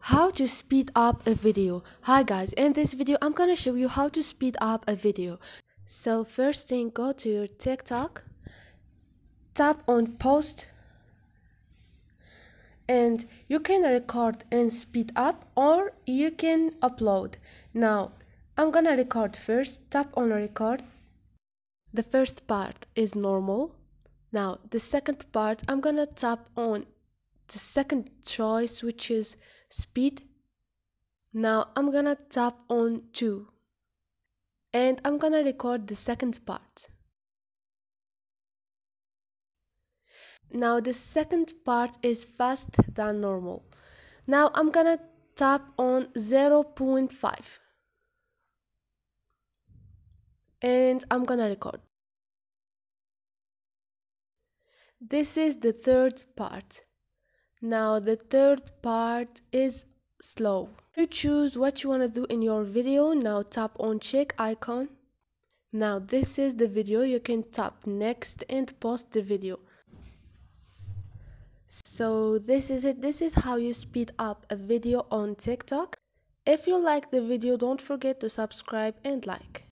How to speed up a video. Hi guys, in this video I'm gonna show you how to speed up a video. So first thing, go to your TikTok, tap on post, and you can record and speed up, or you can upload. Now I'm gonna record first. Tap on record. The first part is normal. Now the second part, I'm gonna tap on the second choice, which is speed. Now I'm gonna tap on 2 and I'm gonna record the second part. Now the second part is faster than normal. Now I'm gonna tap on 0.5 and I'm gonna record. This is the third part. Now the third part is slow. You choose what you want to do in your video. Now tap on check icon. Now this is the video. You can tap next and post the video. So this is it. This is how you speed up a video on TikTok. If you like the video, don't forget to subscribe and like.